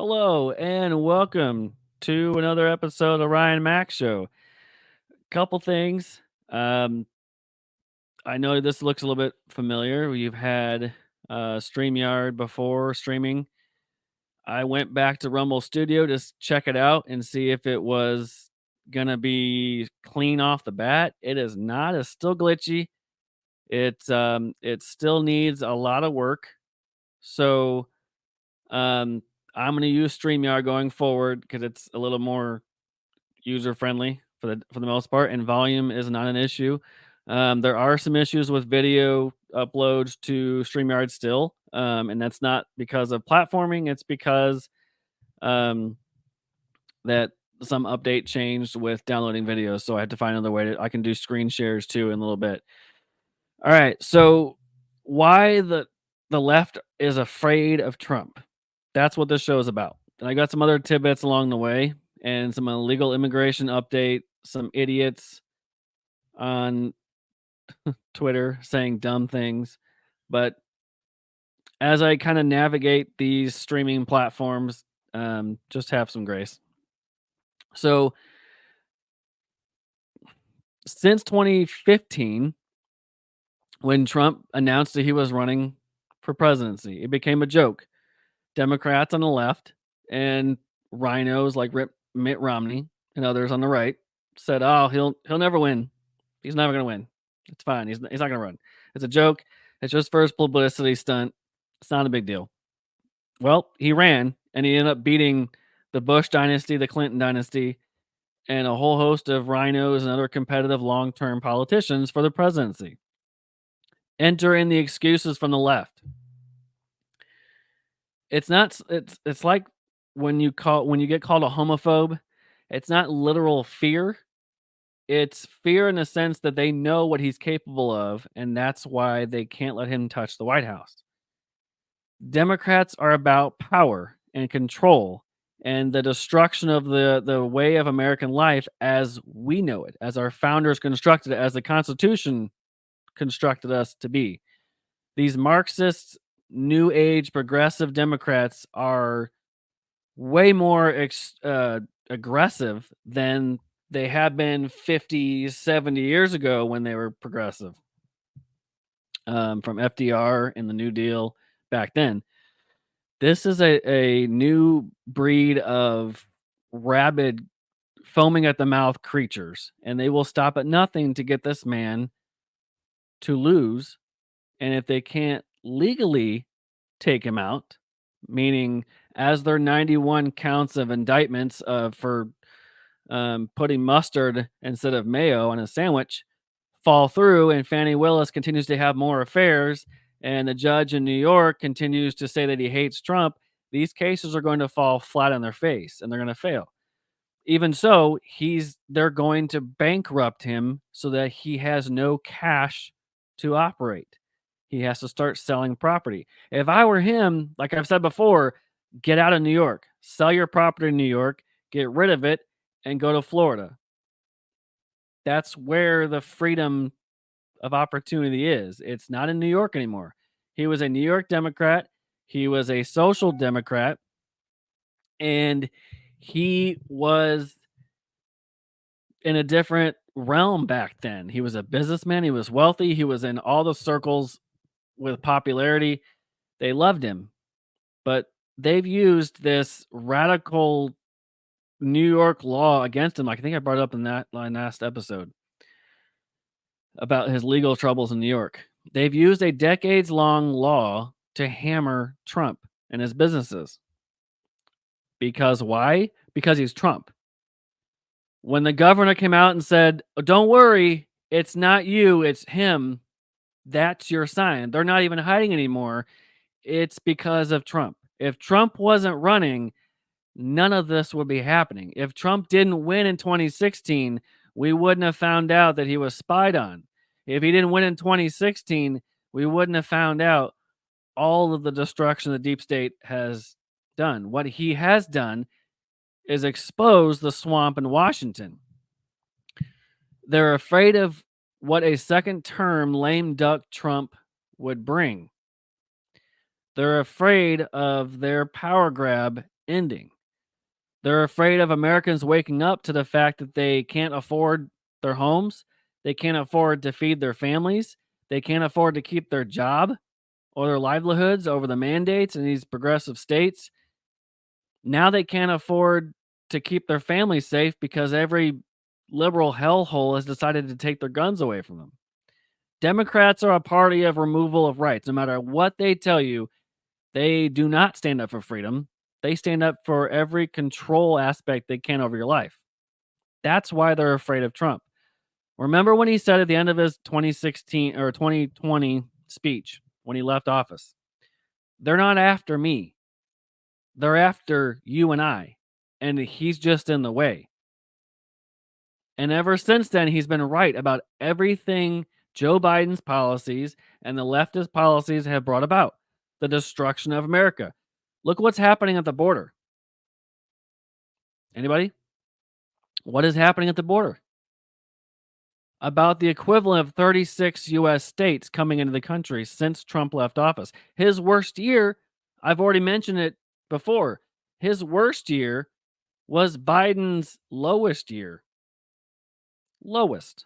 Hello and welcome to another episode of Ryan Mac Show. Couple things. Um, I know this looks a little bit familiar. We've had StreamYard before streaming. I went back to Rumble Studio to check it out and see if it was gonna be clean off the bat. It is not. It's still glitchy. It still needs a lot of work. So um, I'm gonna use StreamYard going forward because it's a little more user friendly for the most part, and volume is not an issue. There are some issues with video uploads to StreamYard still, and that's not because of platforming. It's because um, that some update changed with downloading videos, so I had to find another way to. I can do screen shares too in a little bit. All right, so why the left is afraid of Trump? That's what this show is about. And I got some other tidbits along the way and some illegal immigration update, some idiots on Twitter saying dumb things. But as I kind of navigate these streaming platforms, just have some grace. So since 2015, when Trump announced that he was running for presidency, it became a joke. Democrats on the left and rhinos like Mitt Romney and others on the right said, "Oh, he'll never win. He's never going to win. It's fine. He's not going to run. It's a joke. It's just first publicity stunt. It's not a big deal." Well, he ran and he ended up beating the Bush dynasty, the Clinton dynasty, and a whole host of rhinos and other competitive long-term politicians for the presidency. Enter in the excuses from the left. It's not. It's like when you get called a homophobe. It's not literal fear. It's fear in the sense that they know what he's capable of, and that's why they can't let him touch the White House. Democrats are about power and control and the destruction of the way of American life as we know it, as our founders constructed it, as the Constitution constructed us to be. These Marxist, New Age, progressive Democrats are way more aggressive than they have been 50, 70 years ago when they were progressive. From FDR and the New Deal back then. This is a new breed of rabid, foaming at the mouth creatures, and they will stop at nothing to get this man to lose. And if they can't legally take him out, meaning as their 91 counts of indictments for putting mustard instead of mayo on a sandwich fall through, and Fannie Willis continues to have more affairs, and the judge in New York continues to say that he hates Trump, these cases are going to fall flat on their face and they're going to fail. Even so, they're going to bankrupt him so that he has no cash to operate. He has to start selling property. If I were him, like I've said before, get out of New York, sell your property in New York, get rid of it, and go to Florida. That's where the freedom of opportunity is. It's not in New York anymore. He was a New York Democrat. He was a social democrat. And he was in a different realm back then. He was a businessman. He was wealthy. He was in all the circles with popularity. They loved him. But they've used this radical New York law against him. Like I think I brought it up in that last episode about his legal troubles in New York. They've used a decades-long law to hammer Trump and his businesses. Because why? Because he's Trump. When the governor came out and said, "Oh, don't worry, it's not you, it's him," that's your sign. They're not even hiding anymore. It's because of Trump. If Trump wasn't running, none of this would be happening. If Trump didn't win in 2016, we wouldn't have found out that he was spied on. If he didn't win in 2016, we wouldn't have found out all of the destruction the deep state has done. What he has done is expose the swamp in Washington. They're afraid of what a second term lame duck Trump would bring. They're afraid of their power grab ending. They're afraid of Americans waking up to the fact that they can't afford their homes, they can't afford to feed their families, they can't afford to keep their job or their livelihoods over the mandates in these progressive states. Now they can't afford to keep their families safe because every liberal hellhole has decided to take their guns away from them. Democrats are a party of removal of rights. No matter what they tell you, they do not stand up for freedom. They stand up for every control aspect they can over your life. That's why they're afraid of Trump. Remember when he said at the end of his 2016 or 2020 speech when he left office, they're not after me. They're after you and I. And he's just in the way. And ever since then, he's been right about everything Joe Biden's policies and the leftist policies have brought about the destruction of America. Look what's happening at the border. Anybody? What is happening at the border? About the equivalent of 36 US states coming into the country since Trump left office. His worst year, I've already mentioned it before, his worst year was Biden's lowest year. Lowest.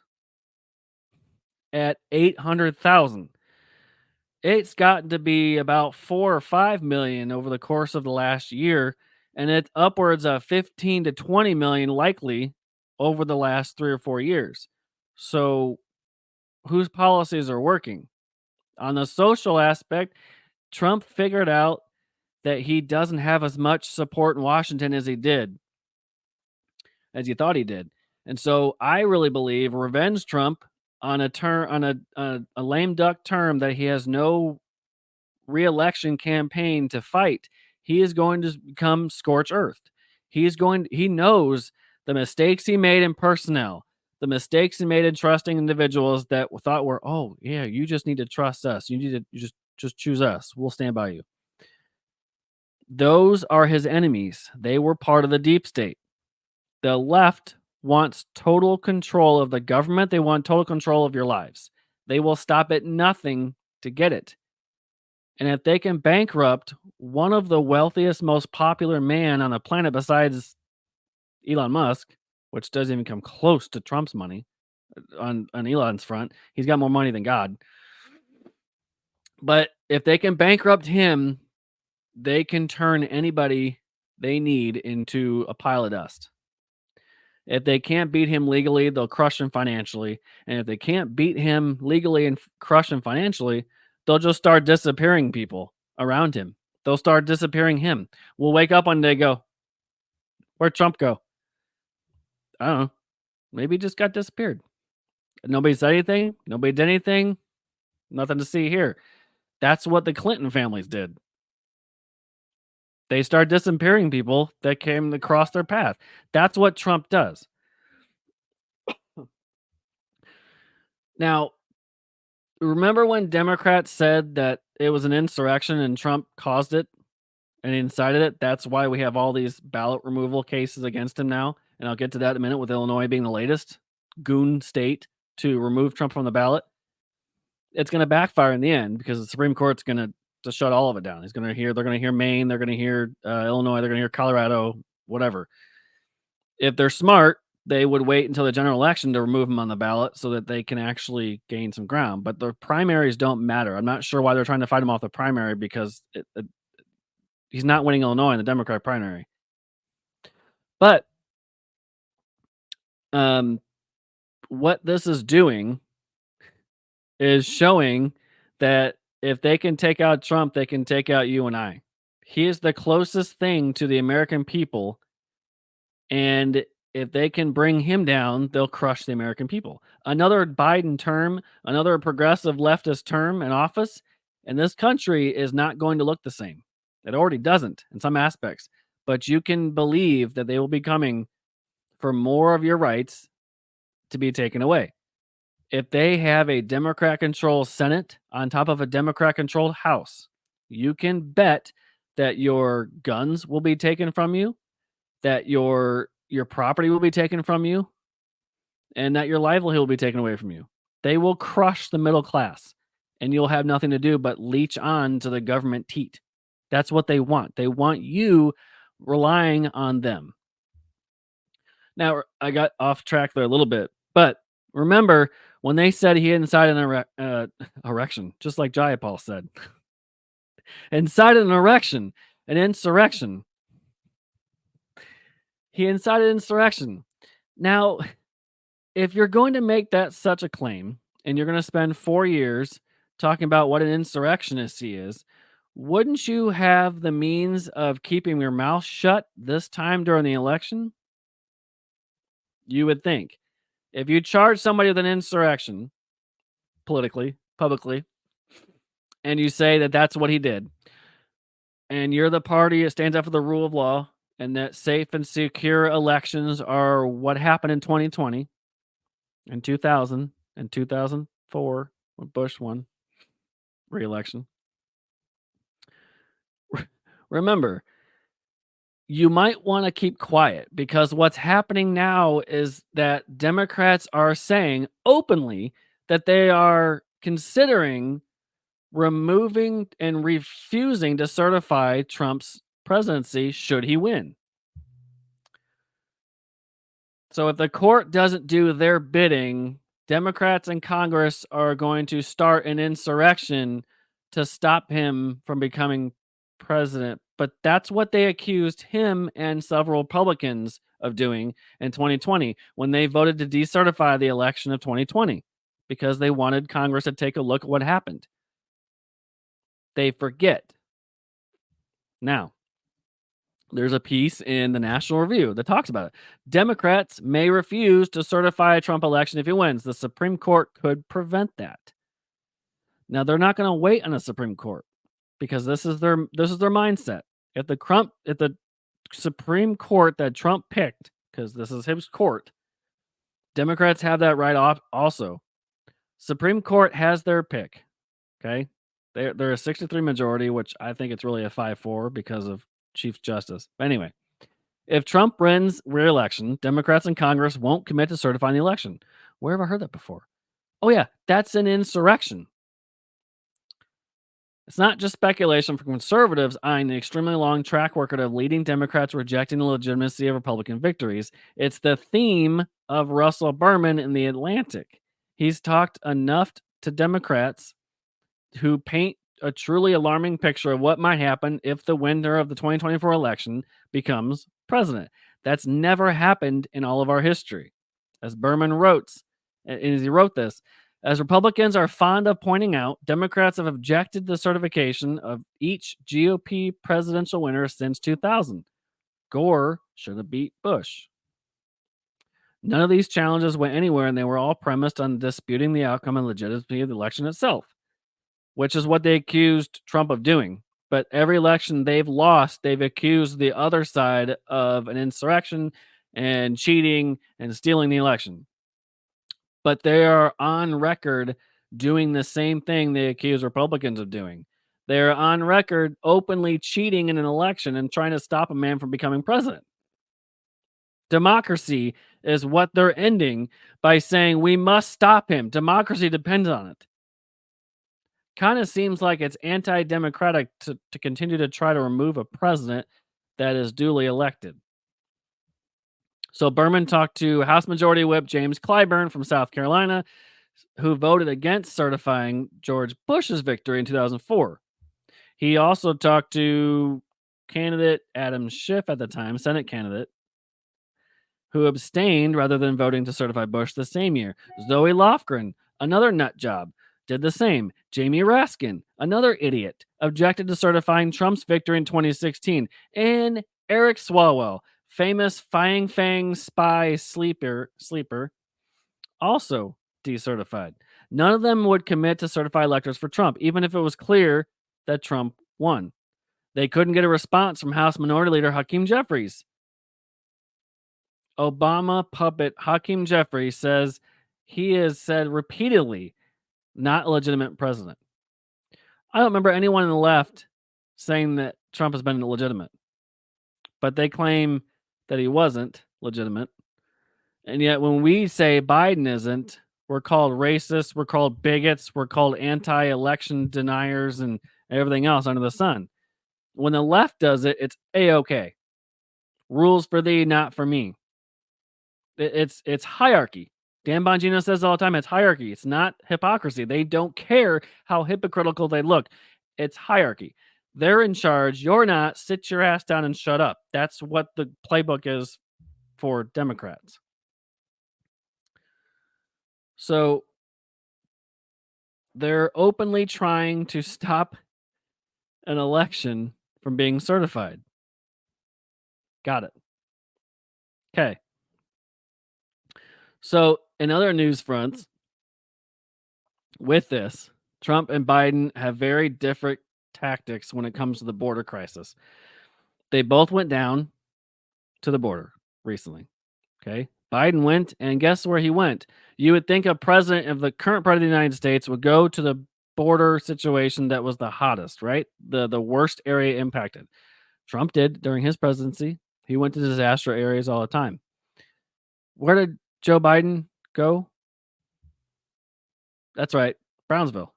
At 800,000. It's gotten to be about 4 or 5 million over the course of the last year, and it's upwards of 15 to 20 million likely over the last 3 or 4 years. So, whose policies are working? On the social aspect, Trump figured out that he doesn't have as much support in Washington as he thought he did. And so I really believe revenge Trump on a lame duck term that he has no re-election campaign to fight. He is going to become scorched earth. He knows the mistakes he made in personnel, the mistakes he made in trusting individuals that thought were, oh yeah, you just need to trust us. You need to just choose us. We'll stand by you. Those are his enemies. They were part of the deep state. The left wants total control of the government. They want total control of your lives. They will stop at nothing to get it. And if they can bankrupt one of the wealthiest, most popular man on the planet besides Elon Musk, which doesn't even come close to Trump's money on Elon's front, he's got more money than God. But if they can bankrupt him, they can turn anybody they need into a pile of dust. If they can't beat him legally, they'll crush him financially. And if they can't beat him legally and crush him financially, they'll just start disappearing people around him. They'll start disappearing him. We'll wake up one day and go, where'd Trump go? I don't know. Maybe he just got disappeared. Nobody said anything. Nobody did anything. Nothing to see here. That's what the Clinton families did. They start disappearing people that came across their path. That's what Trump does. Now, remember when Democrats said that it was an insurrection and Trump caused it and incited it? That's why we have all these ballot removal cases against him now. And I'll get to that in a minute with Illinois being the latest goon state to remove Trump from the ballot. It's going to backfire in the end because the Supreme Court's going to shut all of it down. They're going to hear Maine, they're going to hear Illinois, they're going to hear Colorado, whatever. If they're smart, they would wait until the general election to remove him on the ballot so that they can actually gain some ground. But the primaries don't matter. I'm not sure why they're trying to fight him off the primary because he's not winning Illinois in the Democrat primary. But what this is doing is showing that if they can take out Trump, they can take out you and I. He is the closest thing to the American people. And if they can bring him down, they'll crush the American people. Another Biden term, another progressive leftist term in office, and this country is not going to look the same. It already doesn't in some aspects. But you can believe that they will be coming for more of your rights to be taken away. If they have a Democrat-controlled Senate on top of a Democrat-controlled House, you can bet that your guns will be taken from you, that your property will be taken from you, and that your livelihood will be taken away from you. They will crush the middle class, and you'll have nothing to do but leech on to the government teat. That's what they want. They want you relying on them. Now, I got off track there a little bit, but remember when they said he incited an erection, just like Jayapal said, incited an erection, an insurrection. He incited insurrection. Now, if you're going to make that such a claim and you're going to spend 4 years talking about what an insurrectionist he is, wouldn't you have the means of keeping your mouth shut this time during the election? You would think. If you charge somebody with an insurrection, politically, publicly, and you say that that's what he did, and you're the party that stands up for the rule of law and that safe and secure elections are what happened in 2020 and 2000 and 2004 when Bush won re-election. Remember, you might want to keep quiet because what's happening now is that Democrats are saying openly that they are considering removing and refusing to certify Trump's presidency should he win. So if the court doesn't do their bidding, Democrats in Congress are going to start an insurrection to stop him from becoming president. But that's what they accused him and several Republicans of doing in 2020 when they voted to decertify the election of 2020 because they wanted Congress to take a look at what happened. They forget. Now, there's a piece in the National Review that talks about it. Democrats may refuse to certify a Trump election if he wins. The Supreme Court could prevent that. Now they're not going to wait on the Supreme Court because this is their mindset. If the Supreme Court that Trump picked, because this is his court, Democrats have that right off also. Supreme Court has their pick. Okay. They're a 63 majority, which I think it's really a 5-4 because of Chief Justice. But anyway, if Trump wins re-election, Democrats in Congress won't commit to certifying the election. Where have I heard that before? Oh yeah, that's an insurrection. It's not just speculation from conservatives eyeing the extremely long track record of leading Democrats rejecting the legitimacy of Republican victories. It's the theme of Russell Berman in The Atlantic. He's talked enough to Democrats who paint a truly alarming picture of what might happen if the winner of the 2024 election becomes president. That's never happened in all of our history. As Berman wrote, as he wrote this, as Republicans are fond of pointing out, Democrats have objected to the certification of each GOP presidential winner since 2000. Gore should have beat Bush. None of these challenges went anywhere, and they were all premised on disputing the outcome and legitimacy of the election itself, which is what they accused Trump of doing. But every election they've lost, they've accused the other side of an insurrection and cheating and stealing the election. But they are on record doing the same thing they accuse Republicans of doing. They're on record openly cheating in an election and trying to stop a man from becoming president. Democracy is what they're ending by saying we must stop him. Democracy depends on it. Kind of seems like it's anti-democratic to continue to try to remove a president that is duly elected. So Berman talked to House Majority Whip James Clyburn from South Carolina, who voted against certifying George Bush's victory in 2004. He also talked to candidate Adam Schiff at the time, Senate candidate, who abstained rather than voting to certify Bush the same year. Zoe Lofgren, another nut job, did the same. Jamie Raskin, another idiot, objected to certifying Trump's victory in 2016. And Eric Swalwell, famous Fang Fang spy sleeper, also decertified. None of them would commit to certify electors for Trump, even if it was clear that Trump won. They couldn't get a response from House Minority Leader Hakeem Jeffries. Obama puppet Hakeem Jeffries says he has said repeatedly not a legitimate president. I don't remember anyone on the left saying that Trump has been illegitimate, but they claim that he wasn't legitimate. And yet when we say Biden isn't, we're called racist, we're called bigots, we're called anti-election deniers and everything else under the sun. When the left does it, it's A-okay. Rules for thee, not for me. It's hierarchy. Dan Bongino says all the time, it's hierarchy. It's not hypocrisy. They don't care how hypocritical they look. It's hierarchy. They're in charge. You're not. Sit your ass down and shut up. That's what the playbook is for Democrats. So they're openly trying to stop an election from being certified. Got it. Okay. So, in other news fronts, with this, Trump and Biden have very different tactics when it comes to the border crisis. They both went down to the border recently. Okay. Biden went, and guess where he went? You would think a president of the current president of the United States would go to the border situation that was the hottest, right? The worst area impacted. Trump did during his presidency. He went to disaster areas all the time. Where did Joe Biden go? That's right, Brownsville,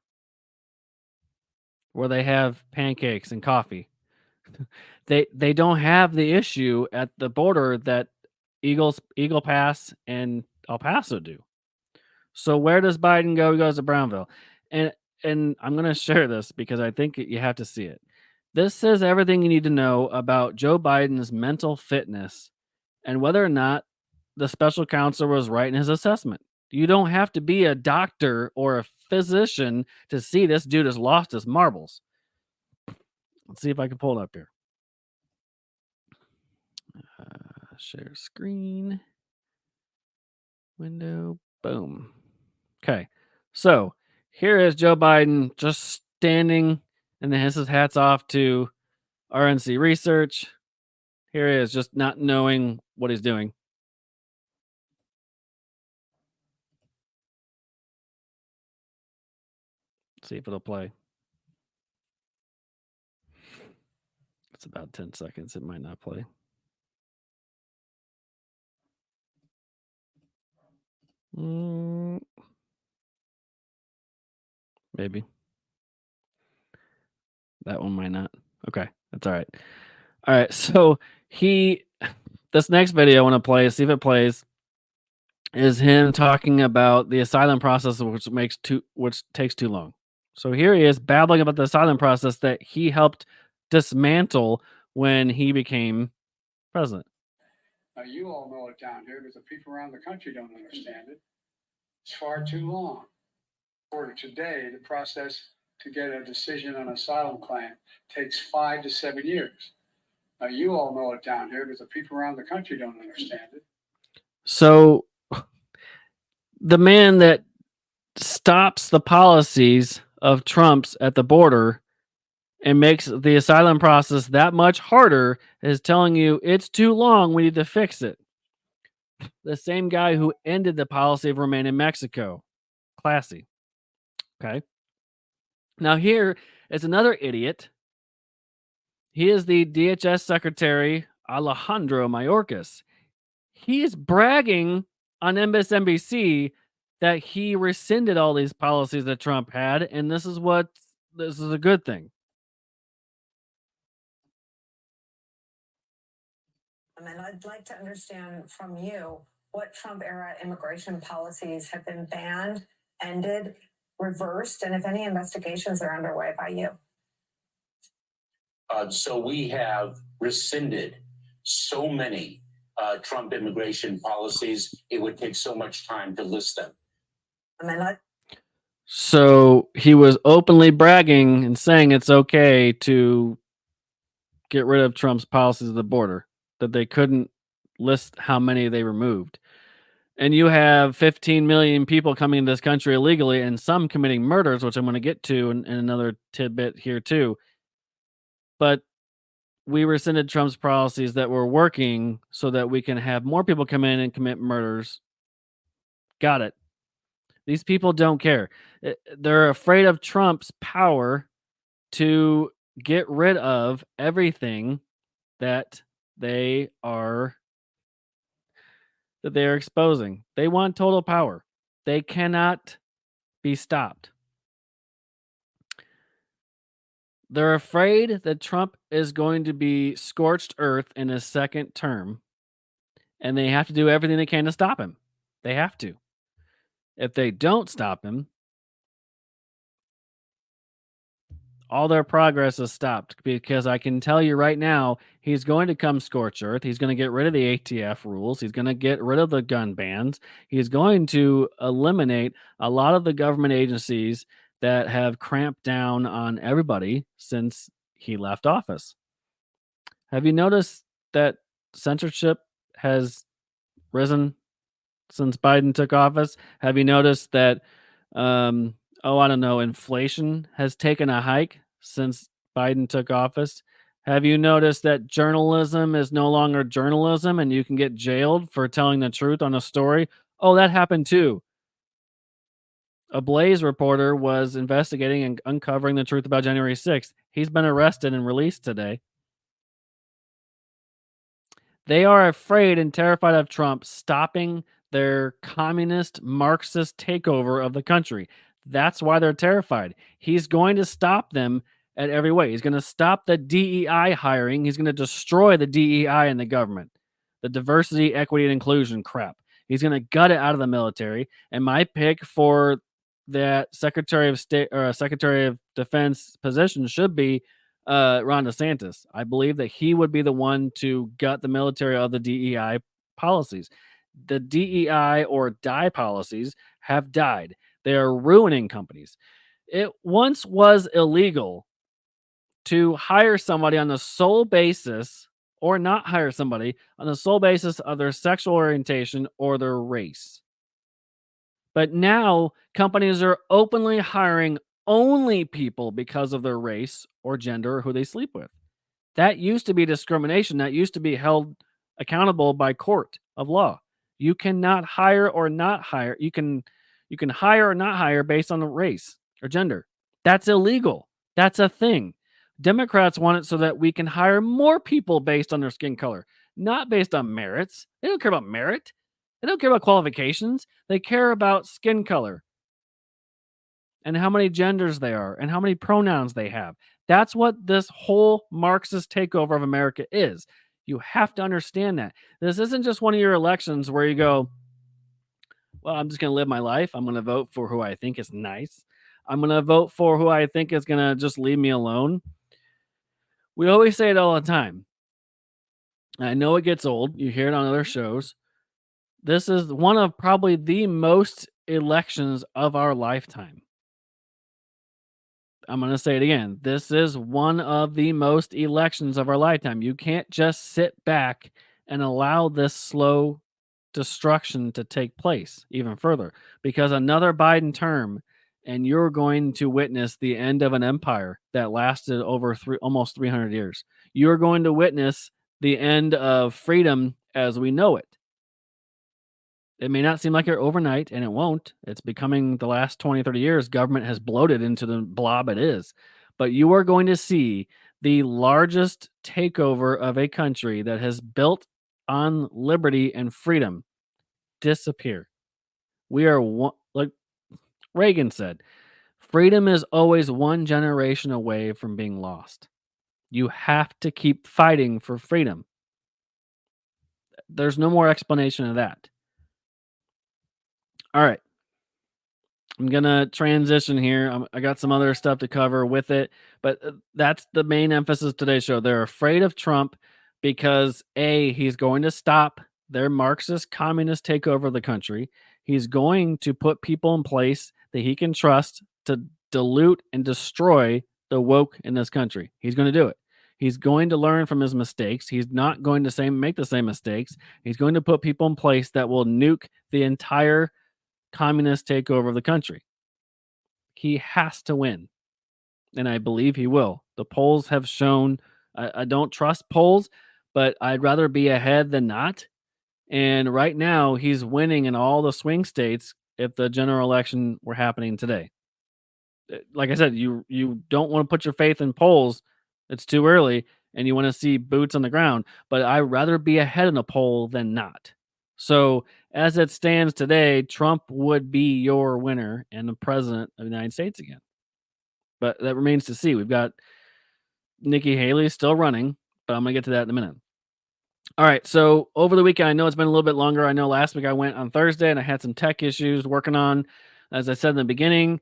where they have pancakes and coffee. They don't have the issue at the border that Eagle Pass and El Paso do. So where does Biden go? He goes to Brownville. And I'm going to share this because I think you have to see it. This says everything you need to know about Joe Biden's mental fitness and whether or not the special counsel was right in his assessment. You don't have to be a doctor or a physician to see this dude has lost his marbles. Let's see if I can pull it up here. Share screen. Window. Boom. Okay. So here is Joe Biden just standing, and then his hats off to RNC Research. Here he is, just not knowing what he's doing. Let's see if it'll play. It's about 10 seconds. It might not play. Maybe. That one might not. Okay. That's all right. All right. So this next video I want to play, see if it plays, is him talking about the asylum process, which takes too long. So here he is babbling about the asylum process that he helped dismantle when he became president. Now, you all know it down here, but the people around the country don't understand it. It's far too long. For today, the process to get a decision on asylum claim takes 5 to 7 years. Now, you all know it down here, but the people around the country don't understand it. So the man that stops the policies of Trump's at the border and makes the asylum process that much harder is telling you it's too long, we need to fix it. The same guy who ended the policy of remain in Mexico. Classy. Okay. Now here is another idiot. He is the DHS Secretary Alejandro Mayorkas. He is bragging on MSNBC that he rescinded all these policies that Trump had, and this is a good thing. And I'd like to understand from you what Trump era immigration policies have been banned, ended, reversed, and if any investigations are underway by you. So we have rescinded so many Trump immigration policies, it would take so much time to list them. So he was openly bragging and saying it's okay to get rid of Trump's policies at the border, that they couldn't list how many they removed. And you have 15 million people coming into this country illegally and some committing murders, which I'm going to get to in another tidbit here too. But we rescinded Trump's policies that were working so that we can have more people come in and commit murders. Got it. These people don't care. They're afraid of Trump's power to get rid of everything that they are exposing. They want total power. They cannot be stopped. They're afraid that Trump is going to be scorched earth in his second term, and they have to do everything they can to stop him. They have to. If they don't stop him, all their progress is stopped because I can tell you right now, he's going to come scorch earth. He's going to get rid of the ATF rules. He's going to get rid of the gun bans. He's going to eliminate a lot of the government agencies that have cramped down on everybody since he left office. Have you noticed that censorship has risen since Biden took office? Have you noticed that, I don't know, inflation has taken a hike since Biden took office? Have you noticed that journalism is no longer journalism and you can get jailed for telling the truth on a story? Oh, that happened too. A Blaze reporter was investigating and uncovering the truth about January 6th. He's been arrested and released today. They are afraid and terrified of Trump stopping their communist Marxist takeover of the country. That's why they're terrified. He's going to stop them at every way. He's going to stop the DEI hiring. He's going to destroy the DEI in the government, the diversity, equity, and inclusion crap. He's going to gut it out of the military. And my pick for that Secretary of State or Secretary of Defense position should be Ron DeSantis. I believe that he would be the one to gut the military of the DEI policies. The DEI or die policies have died. They are ruining companies. It once was illegal to hire somebody on the sole basis or not hire somebody on the sole basis of their sexual orientation or their race. But now companies are openly hiring only people because of their race or gender or who they sleep with. That used to be discrimination. That used to be held accountable by court of law. You cannot hire or not hire. You can hire or not hire based on the race or gender. That's illegal. That's a thing. Democrats want it so that we can hire more people based on their skin color, not based on merits. They don't care about merit. They don't care about qualifications. They care about skin color and how many genders they are and how many pronouns they have. That's what this whole Marxist takeover of America is. You have to understand that. This isn't just one of your elections where you go, well, I'm just going to live my life. I'm going to vote for who I think is nice. I'm going to vote for who I think is going to just leave me alone. We always say it all the time. I know it gets old. You hear it on other shows. This is one of probably the most elections of our lifetime. I'm going to say it again. This is one of the most elections of our lifetime. You can't just sit back and allow this slow destruction to take place even further because another Biden term and you're going to witness the end of an empire that lasted over almost 300 years. You're going to witness the end of freedom as we know it. It may not seem like it overnight, and it won't. It's becoming the last 20, 30 years, government has bloated into the blob it is. But you are going to see the largest takeover of a country that has built on liberty and freedom disappear. We are one, like Reagan said, freedom is always one generation away from being lost. You have to keep fighting for freedom. There's no more explanation of that. All right. I'm gonna transition here. I got some other stuff to cover with it, but that's the main emphasis of today's show. They're afraid of Trump because he's going to stop their Marxist communist takeover of the country. He's going to put people in place that he can trust to dilute and destroy the woke in this country. He's going to do it. He's going to learn from his mistakes. He's not going to make the same mistakes. He's going to put people in place that will nuke the entire communist takeover of the country. He has to win, and I believe he will. The polls have shown. I don't trust polls, but I'd rather be ahead than not. And right now, he's winning in all the swing states if the general election were happening today. Like I said, you don't want to put your faith in polls. It's too early, and you want to see boots on the ground. But I'd rather be ahead in a poll than not. So as it stands today, Trump would be your winner and the president of the United States again. But that remains to see. We've got Nikki Haley's still running, but I'm gonna get to that in a minute. All right, so over the weekend, I know it's been a little bit longer. I know last week I went on Thursday and I had some tech issues working on, as I said in the beginning,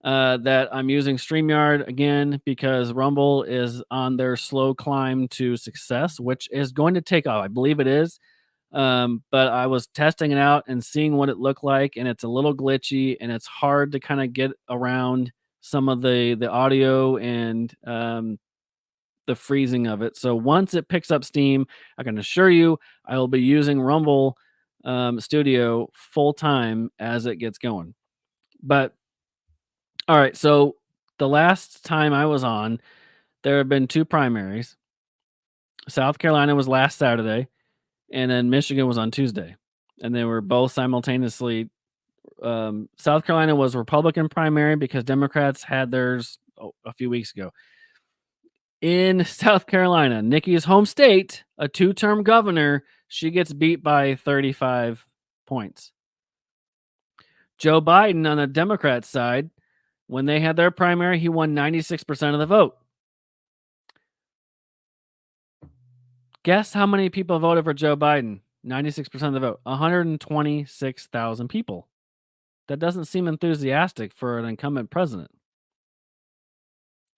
that I'm using StreamYard again because Rumble is on their slow climb to success, which is going to take off. I believe it is. But I was testing it out and seeing what it looked like, and it's a little glitchy and it's hard to kind of get around some of the audio and the freezing of it. So once it picks up steam, I can assure you I will be using Rumble Studio full time as it gets going. But all right, so the last time I was on, there have been two primaries. South Carolina was last Saturday, and then Michigan was on Tuesday, and they were both simultaneously. South Carolina was Republican primary because Democrats had theirs a few weeks ago. In South Carolina, Nikki's home state, a two-term governor, she gets beat by 35 points. Joe Biden on the Democrat side, when they had their primary, he won 96% of the vote. Guess how many people voted for Joe Biden? 96% of the vote. 126,000 people. That doesn't seem enthusiastic for an incumbent president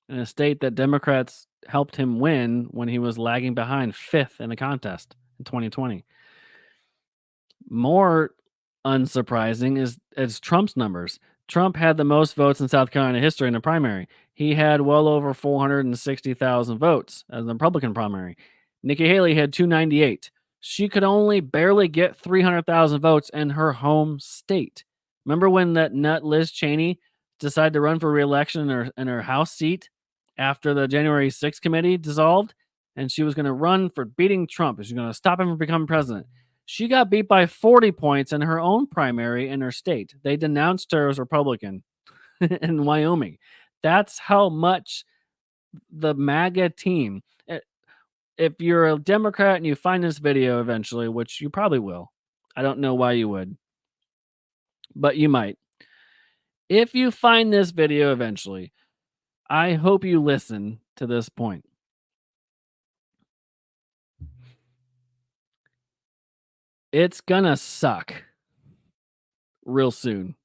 in a state that Democrats helped him win when he was lagging behind fifth in the contest in 2020. More unsurprising is Trump's numbers. Trump had the most votes in South Carolina history in the primary. He had well over 460,000 votes as the Republican primary. Nikki Haley had 298. She could only barely get 300,000 votes in her home state. Remember when that nut Liz Cheney decided to run for re-election in her House seat after the January 6th committee dissolved? And she was going to run for beating Trump. She was going to stop him from becoming president. She got beat by 40 points in her own primary in her state. They denounced her as Republican in Wyoming. That's how much the MAGA team. If you're a Democrat and you find this video eventually, which you probably will, I don't know why you would, but you might. If you find this video eventually, I hope you listen to this point. It's gonna suck real soon.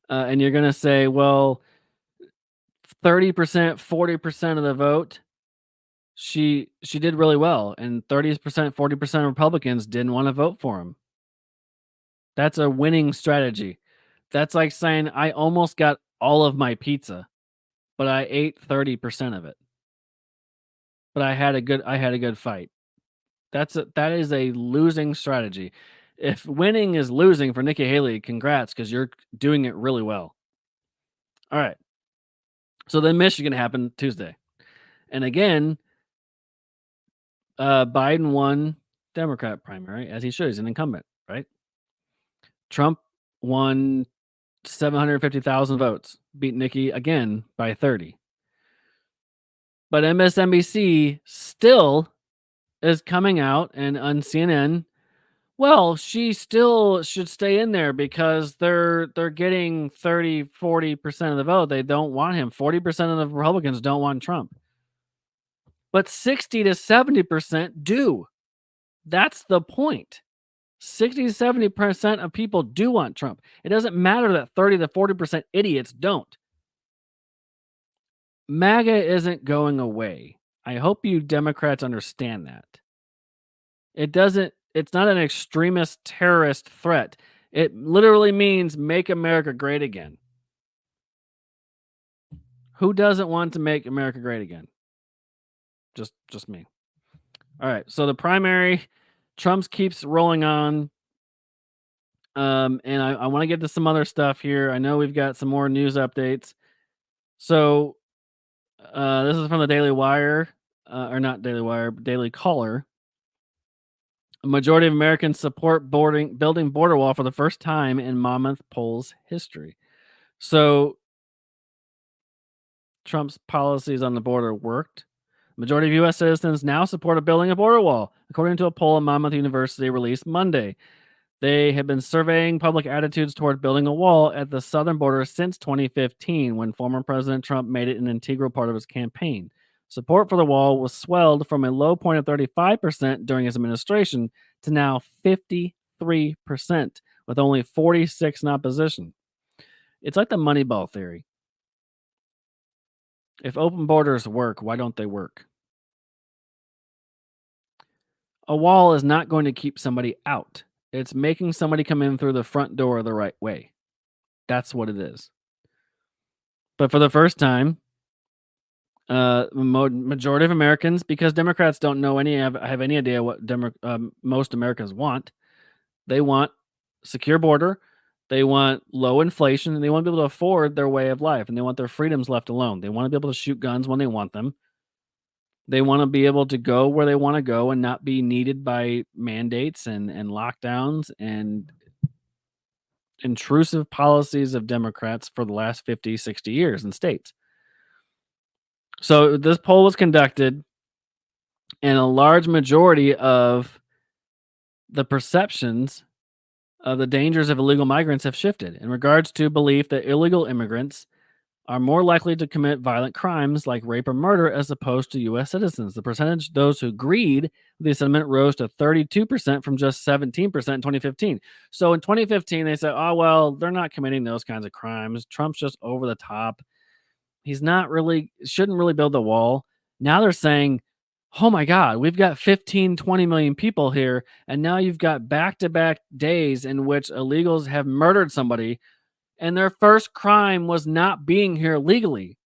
And you're gonna say, well, 30%, 40% of the vote, she did really well, and 30%, 40% of Republicans didn't want to vote for him. That's a winning strategy. That's like saying I almost got all of my pizza, but I ate 30% of it. But I had a good fight. That is a losing strategy. If winning is losing for Nikki Haley, congrats, because you're doing it really well. All right. So then Michigan happened Tuesday. And again, Biden won Democrat primary, as he should. He's an incumbent, right? Trump won 750,000 votes, beat Nikki again by 30. But MSNBC still is coming out and on CNN, well, she still should stay in there because they're getting 30, 40% of the vote. They don't want him. 40% of the Republicans don't want Trump. But 60 to 70% do. That's the point. 60 to 70% of people do want Trump. It doesn't matter that 30 to 40% idiots don't. MAGA isn't going away. I hope you Democrats understand that. It's not an extremist terrorist threat. It literally means make America great again. Who doesn't want to make America great again? Just me. All right. So the primary, Trump's keeps rolling on. And I want to get to some other stuff here. I know we've got some more news updates. So this is from the Daily Wire, or not Daily Wire, but Daily Caller. A majority of Americans support building border wall for the first time in Monmouth polls history. So Trump's policies on the border worked. Majority of U.S. citizens now support building a border wall, according to a poll at Monmouth University released Monday. They have been surveying public attitudes toward building a wall at the southern border since 2015, when former President Trump made it an integral part of his campaign. Support for the wall was swelled from a low point of 35% during his administration to now 53%, with only 46 in opposition. It's like the Moneyball theory. If open borders work, why don't they work? A wall is not going to keep somebody out. It's making somebody come in through the front door the right way. That's what it is. But for the first time, majority of Americans, because Democrats don't know have any idea what most Americans want. They want secure border, they want low inflation, and they want to be able to afford their way of life, and they want their freedoms left alone. They want to be able to shoot guns when they want them. They want to be able to go where they want to go and not be needed by mandates and lockdowns and intrusive policies of Democrats for the last 50, 60 years in states. So this poll was conducted, and a large majority of the perceptions of the dangers of illegal migrants have shifted in regards to belief that illegal immigrants are more likely to commit violent crimes like rape or murder as opposed to U.S. citizens. The percentage of those who agreed with the assessment rose to 32% from just 17% in 2015. So in 2015, they said, oh, well, they're not committing those kinds of crimes. Trump's just over the top. He's not really, shouldn't really build the wall. Now they're saying, oh my God, we've got 15, 20 million people here. And now you've got back-to-back days in which illegals have murdered somebody, and their first crime was not being here legally.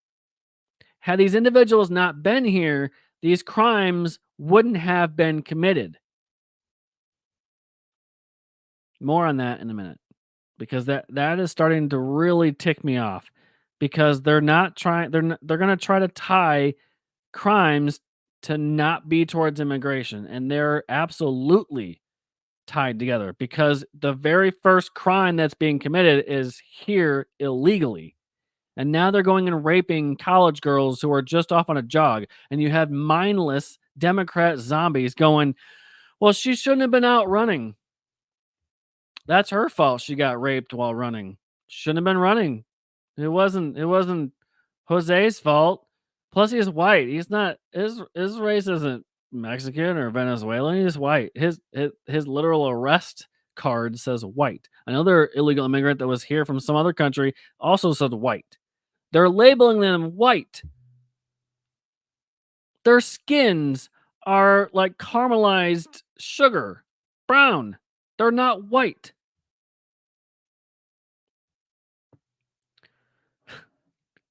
Had these individuals not been here, these crimes wouldn't have been committed. More on that in a minute, because that is starting to really tick me off, because they're going to try to tie crimes to not be towards immigration, and they're absolutely tied together, because the very first crime that's being committed is here illegally. And now they're going and raping college girls who are just off on a jog. And you have mindless Democrat zombies going, well, she shouldn't have been out running. That's her fault she got raped while running. Shouldn't have been running. It wasn't Jose's fault. Plus, he's white. He's not, his race isn't Mexican or Venezuelan. He's white. His literal arrest card says white. Another illegal immigrant that was here from some other country also said white. They're labeling them white. Their skins are like caramelized sugar, brown. They're not white.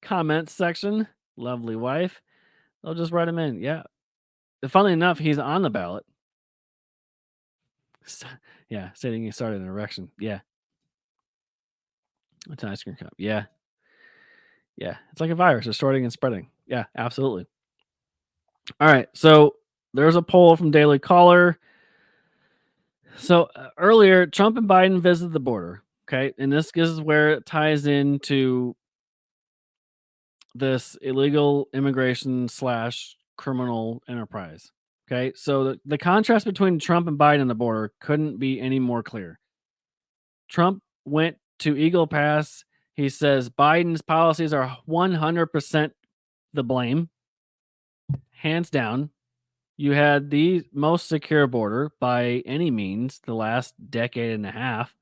Comment section, lovely wife. They'll just write him in. Yeah. Funnily enough, he's on the ballot. Yeah, stating he started an erection. Yeah. It's an ice cream cup. Yeah. Yeah. It's like a virus. It's sorting and spreading. Yeah, absolutely. All right. So there's a poll from Daily Caller. So earlier, Trump and Biden visited the border. Okay. And this is where it ties into this illegal immigration / criminal enterprise. Okay. So the contrast between Trump and Biden on the border couldn't be any more clear. Trump went to Eagle Pass. He says Biden's policies are 100% the blame. Hands down. You had the most secure border by any means the last decade and a half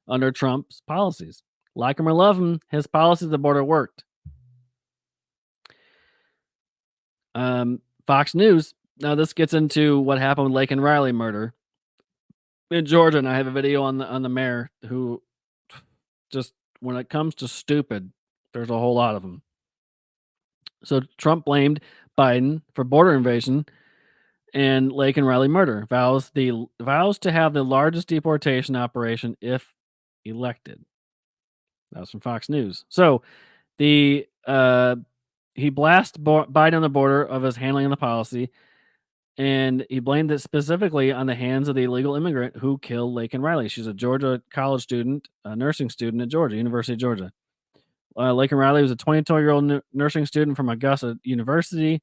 under Trump's policies. Like him or love him, his policies at the border worked. Fox News. Now this gets into what happened with Lake and Riley murder in Georgia, and I have a video on the mayor who just, when it comes to stupid, there's a whole lot of them. So Trump blamed Biden for border invasion and Lake and Riley murder. Vows to have the largest deportation operation if elected. That was from Fox News. So he blasted Biden on the border of his handling of the policy, and he blamed it specifically on the hands of the illegal immigrant who killed Lake and Riley. She's a Georgia college student, a nursing student at Georgia, University of Georgia. Lake and Riley was a 22-year-old nursing student from Augusta University.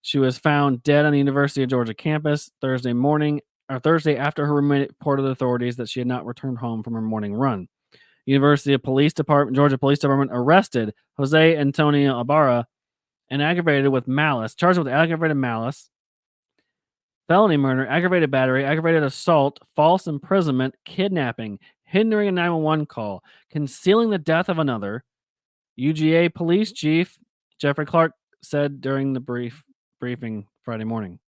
She was found dead on the University of Georgia campus Thursday morning or Thursday after her roommate reported to authorities that she had not returned home from her morning run. Georgia Police Department arrested Jose Antonio Ibarra and charged with aggravated malice, felony murder, aggravated battery, aggravated assault, false imprisonment, kidnapping, hindering a 911 call, concealing the death of another. UGA Police Chief Jeffrey Clark said during the briefing Friday morning.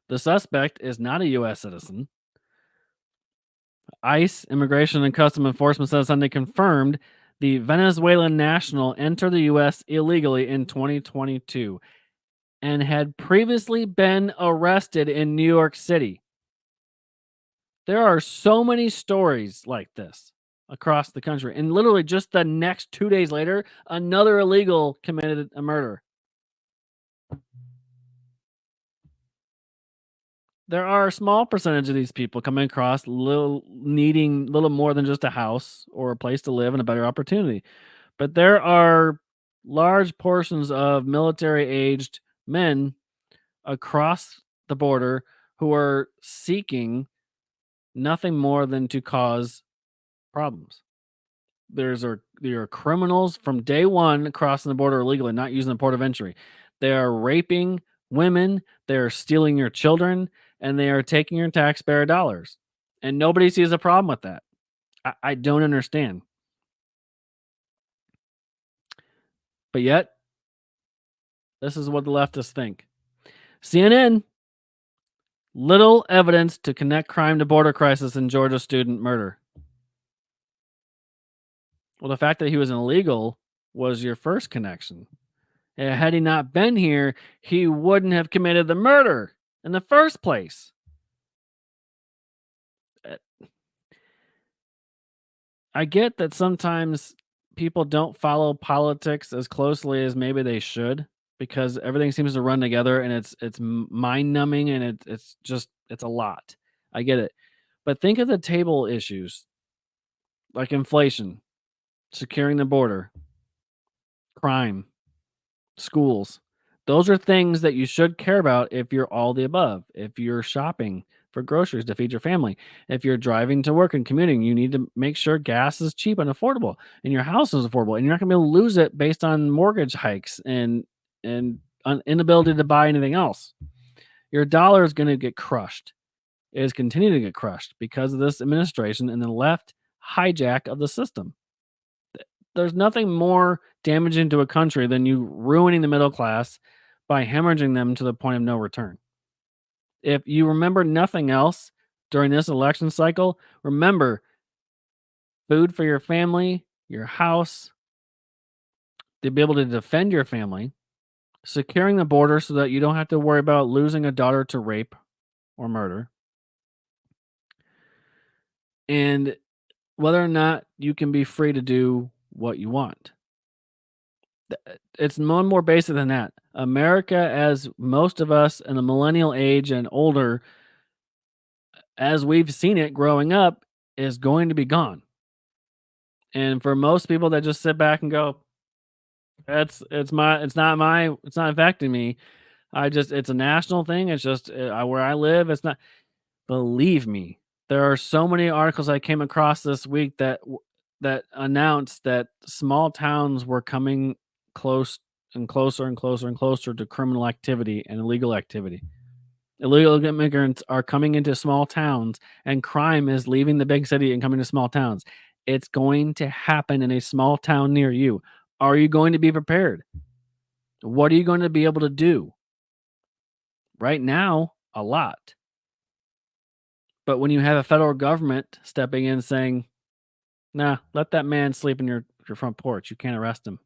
The suspect is not a U.S. citizen. ICE, Immigration and Customs Enforcement, said Sunday confirmed the Venezuelan national entered the U.S. illegally in 2022 and had previously been arrested in New York City. There are so many stories like this across the country. And literally just the next 2 days later, another illegal committed a murder. There are a small percentage of these people coming across needing little more than just a house or a place to live and a better opportunity. But there are large portions of military-aged men across the border who are seeking nothing more than to cause problems. There are criminals from day one crossing the border illegally, not using the port of entry. They are raping women, they are stealing your children, and they are taking your taxpayer dollars. And nobody sees a problem with that. I don't understand. But yet, this is what the leftists think. CNN, little evidence to connect crime to border crisis in Georgia student murder. Well, the fact that he was illegal was your first connection. Had he not been here, he wouldn't have committed the murder in the first place. I get that sometimes people don't follow politics as closely as maybe they should because everything seems to run together and it's mind numbing and it's a lot. I get it. But think of the table issues like inflation, securing the border, crime, schools. Those are things that you should care about if you're all the above. If you're shopping for groceries to feed your family, if you're driving to work and commuting, you need to make sure gas is cheap and affordable and your house is affordable and you're not going to be able to lose it based on mortgage hikes and inability to buy anything else. Your dollar is going to get crushed. It is continuing to get crushed because of this administration and the left hijack of the system. There's nothing more damaging to a country than you ruining the middle class by hemorrhaging them to the point of no return. If you remember nothing else during this election cycle, remember food for your family, your house, to be able to defend your family, securing the border so that you don't have to worry about losing a daughter to rape or murder, and whether or not you can be free to do what you want. It's no more basic than that. America, as most of us in the millennial age and older, as we've seen it growing up, is going to be gone. And for most people that just sit back and go, it's not affecting me. It's a national thing. It's just where I live. It's not. Believe me, there are so many articles I came across this week that announced that small towns were coming close and closer and closer and closer to criminal activity and illegal activity. Illegal immigrants are coming into small towns and crime is leaving the big city and coming to small towns. It's going to happen in a small town near you. Are you going to be prepared? What are you going to be able to do? Right now, a lot. But when you have a federal government stepping in saying, nah, let that man sleep in your front porch, you can't arrest him.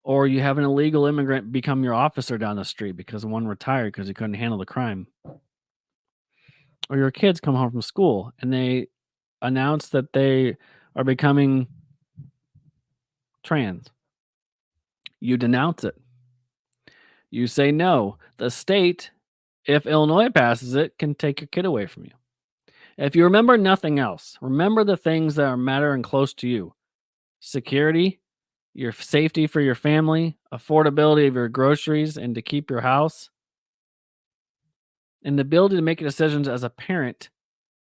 Or you have an illegal immigrant become your officer down the street because one retired because he couldn't handle the crime. Or your kids come home from school and they announce that they are becoming trans. You denounce it. You say no. The state, if Illinois passes it, can take your kid away from you. If you remember nothing else, remember the things that matter and close to you. Security, your safety for your family, affordability of your groceries, and to keep your house. and the ability to make decisions as a parent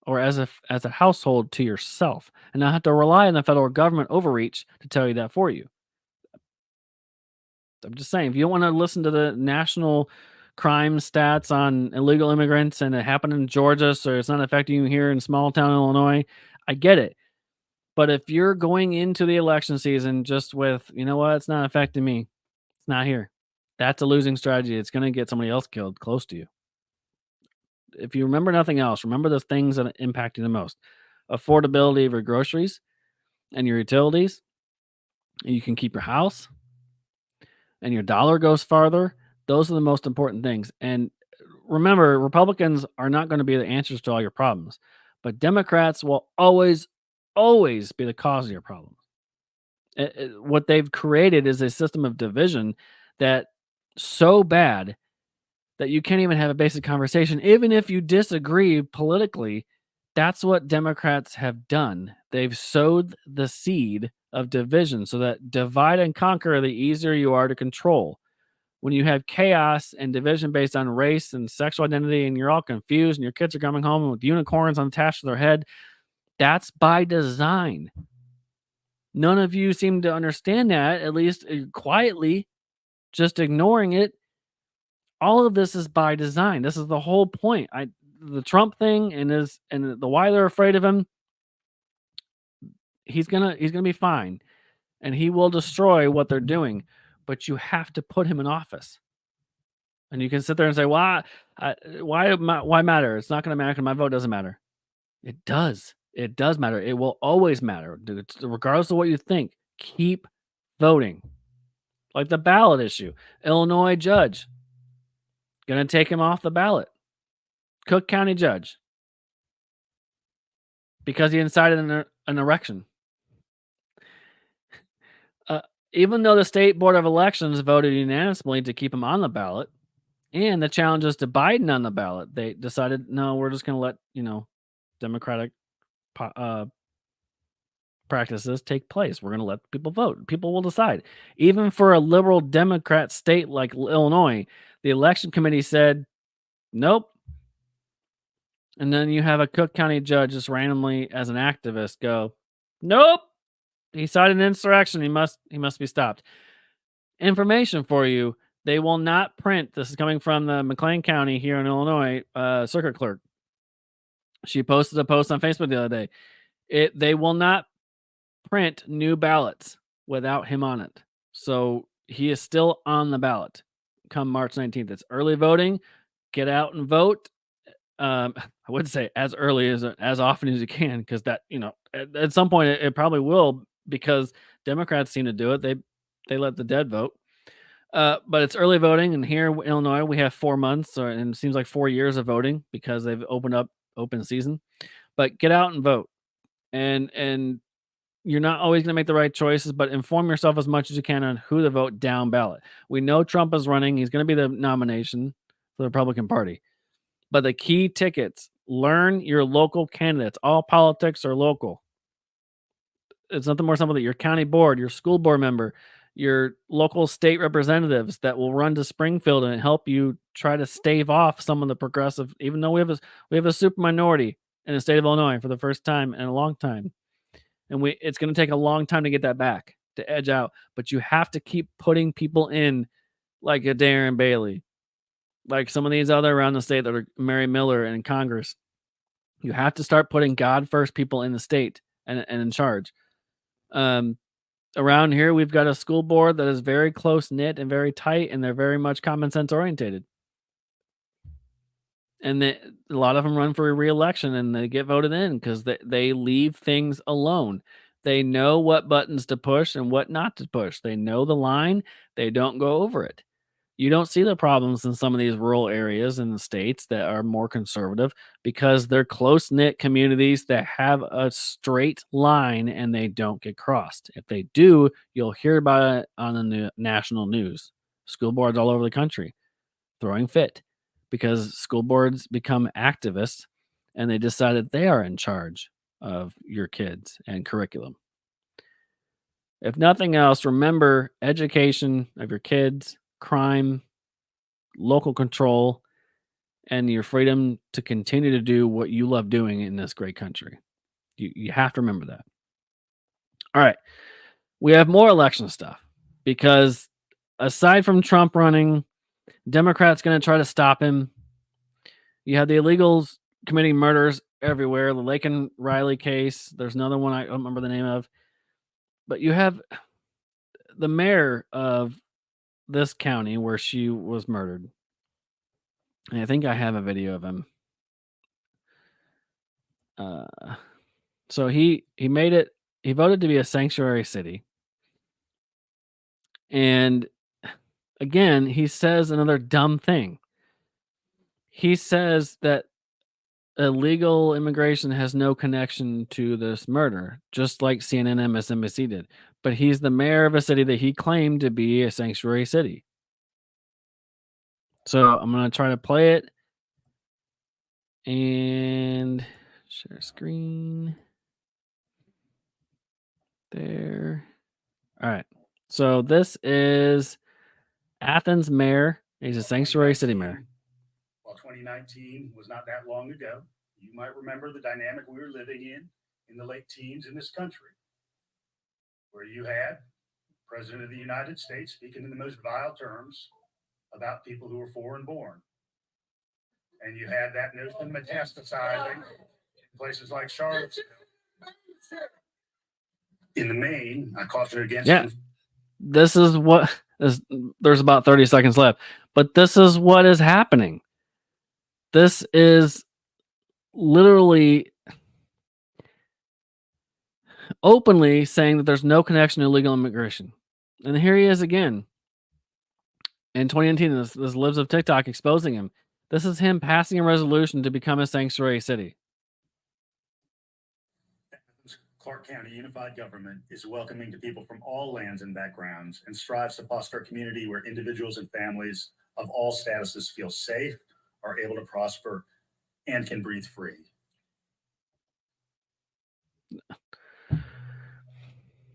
or as a household to yourself, and not have to rely on the federal government overreach to tell you that for you. I'm just saying, if you don't want to listen to the national crime stats on illegal immigrants and it happened in Georgia, so it's not affecting you here in small town Illinois, I get it. But if you're going into the election season just with, you know what, it's not affecting me, it's not here. That's a losing strategy. It's going to get somebody else killed close to you. If you remember nothing else, remember the things that impact you the most: affordability of your groceries and your utilities. You can keep your house and your dollar goes farther. Those are the most important things. And remember, Republicans are not going to be the answers to all your problems, but Democrats will always, always be the cause of your problems. What they've created is a system of division that so bad that you can't even have a basic conversation, even if you disagree politically. That's what Democrats have done. They've sowed the seed of division so that divide and conquer, the easier you are to control. When you have chaos and division based on race and sexual identity, and you're all confused, and your kids are coming home with unicorns attached to their head, that's by design. None of you seem to understand that, at least quietly, just ignoring it. All of this is by design. This is the whole point. The Trump thing and the why they're afraid of him, he's gonna be fine, and he will destroy what they're doing. But you have to put him in office. And you can sit there and say, "Why? Why matter? It's not going to matter because my vote doesn't matter." It does. It does matter. It will always matter, regardless of what you think. Keep voting. Like the ballot issue, Illinois judge going to take him off the ballot. Cook County judge, because he incited an erection. Uh, Even though the state board of elections voted unanimously to keep him on the ballot, and the challenges to Biden on the ballot, they decided, no, we're just going to let, Democratic practices take place. We're going to let people vote. People will decide. Even for a liberal Democrat state like Illinois, the election committee said, nope. And then you have a Cook County judge just randomly, as an activist, go, nope. He cited an insurrection. He must be stopped. Information for you: they will not print. This is coming from the McLean County here in Illinois circuit clerk. She posted a post on Facebook the other day. They will not print new ballots without him on it. So he is still on the ballot come March 19th. It's early voting. Get out and vote. I would say as early as often as you can, because that, at some point it probably will, because Democrats seem to do it. They let the dead vote. But it's early voting, and here in Illinois we have 4 months, and it seems like 4 years of voting because they've opened up open season. But get out and vote, and you're not always going to make the right choices, but inform yourself as much as you can on who to vote down ballot. We know Trump is running; he's going to be the nomination for the Republican Party. But the key tickets: learn your local candidates. All politics are local. It's nothing more simple than your county board, your school board member, your local state representatives that will run to Springfield and help you try to stave off some of the progressive. Even though we have a super minority in the state of Illinois for the first time in a long time, and it's going to take a long time to get that back, to edge out. But you have to keep putting people in, like a Darren Bailey, like some of these other around the state that are Mary Miller in Congress. You have to start putting God first people in the state and in charge. Around here, we've got a school board that is very close knit and very tight, and they're very much common sense orientated. And a lot of them run for a re-election, and they get voted in because they leave things alone. They know what buttons to push and what not to push. They know the line. They don't go over it. You don't see the problems in some of these rural areas in the states that are more conservative, because they're close-knit communities that have a straight line and they don't get crossed. If they do, you'll hear about it on the national news. School boards all over the country throwing fit because school boards become activists and they decided they are in charge of your kids and curriculum. If nothing else, remember education of your kids, crime, local control, and your freedom to continue to do what you love doing in this great country. You have to remember that. All right. We have more election stuff because aside from Trump running, Democrats going to try to stop him. You have the illegals committing murders everywhere. The Laken Riley case. There's another one I don't remember the name of. But you have the mayor of this county where she was murdered. And I think I have a video of him. So he made it. He voted to be a sanctuary city. And again, he says another dumb thing. He says that illegal immigration has no connection to this murder, just like CNN and MSNBC did. But he's the mayor of a city that he claimed to be a sanctuary city. So I'm going to try to play it and share screen. There. All right. So this is Athens mayor. He's a sanctuary city mayor. While 2019 was not that long ago, you might remember the dynamic we were living in the late teens in this country, where you had the President of the United States speaking in the most vile terms about people who were foreign born. And you had that notion metastasizing in places like Charlottesville. In the main, I caution against. Yeah. This is what is. There's about 30 seconds left, but this is what is happening. This is literally openly saying that there's no connection to illegal immigration. And here he is again. In 2019, this Libs of TikTok exposing him. This is him passing a resolution to become a sanctuary city. Clark County Unified Government is welcoming to people from all lands and backgrounds and strives to foster a community where individuals and families of all statuses feel safe, are able to prosper, and can breathe free.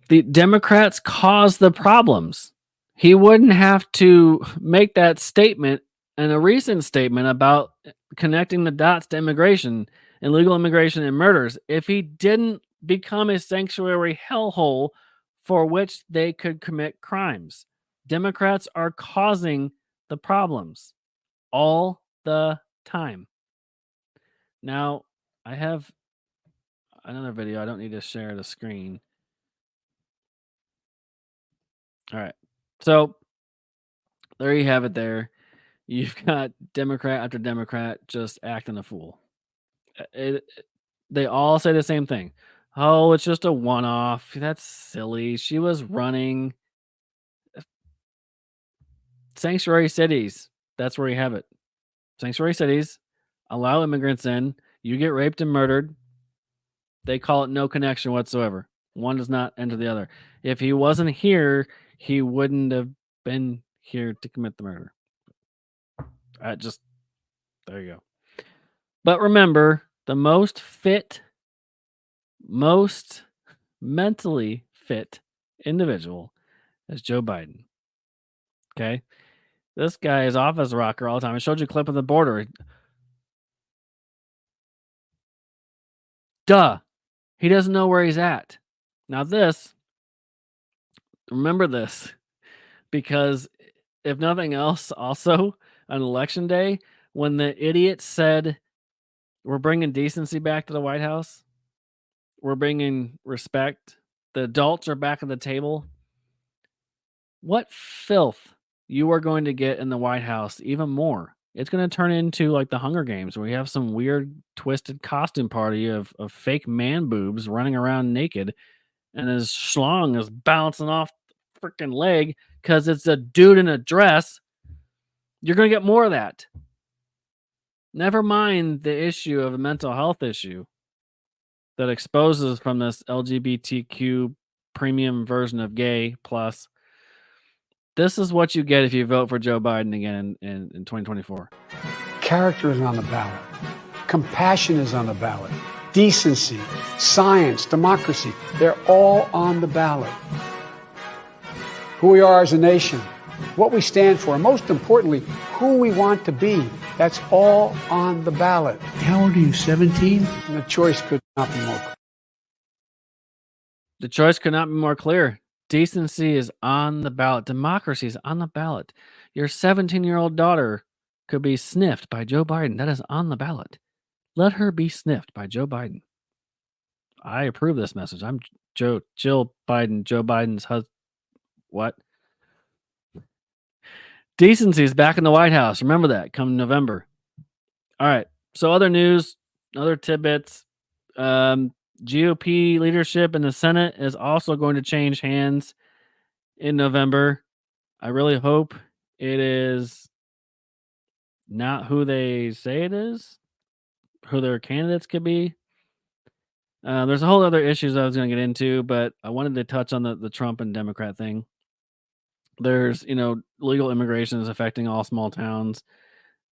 The Democrats caused the problems. He wouldn't have to make that statement and a recent statement about connecting the dots to immigration, illegal immigration, and murders if he didn't become a sanctuary hellhole for which they could commit crimes. Democrats are causing the problems all the time. Now, I have another video. I don't need to share the screen. All right. So there you have it there. You've got Democrat after Democrat just acting a fool. They all say the same thing. Oh, it's just a one-off. That's silly. She was running. Sanctuary cities. That's where you have it. Sanctuary cities allow immigrants in. You get raped and murdered. They call it no connection whatsoever. One does not enter the other. If he wasn't here, he wouldn't have been here to commit the murder. There you go. But remember, the most fit, most mentally fit individual is Joe Biden. Okay? This guy is off as a rocker all the time. I showed you a clip of the border. Duh. He doesn't know where he's at. Now remember this, because if nothing else, also on election day, when the idiot said, we're bringing decency back to the White House, we're bringing respect, the adults are back at the table, what filth you are going to get in the White House even more. It's going to turn into like the Hunger Games, where we have some weird twisted costume party of fake man boobs running around naked, and his schlong is bouncing off the freaking leg because it's a dude in a dress. You're going to get more of that. Never mind the issue of a mental health issue that exposes from this LGBTQ premium version of gay plus. This is what you get if you vote for Joe Biden again in 2024. Character is on the ballot. Compassion is on the ballot. Decency, science, democracy, they're all on the ballot. Who we are as a nation, what we stand for, and most importantly, who we want to be. That's all on the ballot. How old are you, 17? And the choice could not be more clear. The choice could not be more clear. Decency is on the ballot. Democracy is on the ballot. Your 17-year-old daughter could be sniffed by Joe Biden. That is on the ballot. Let her be sniffed by Joe Biden. I approve this message. I'm Jill Biden, Joe Biden's husband. What? Decency is back in the White House. Remember that come November. All right. So other news, other tidbits. GOP leadership in the Senate is also going to change hands in November. I really hope it is not who they say it is, who their candidates could be. There's a whole other issues I was going to get into, but I wanted to touch on the Trump and Democrat thing. There's, legal immigration is affecting all small towns.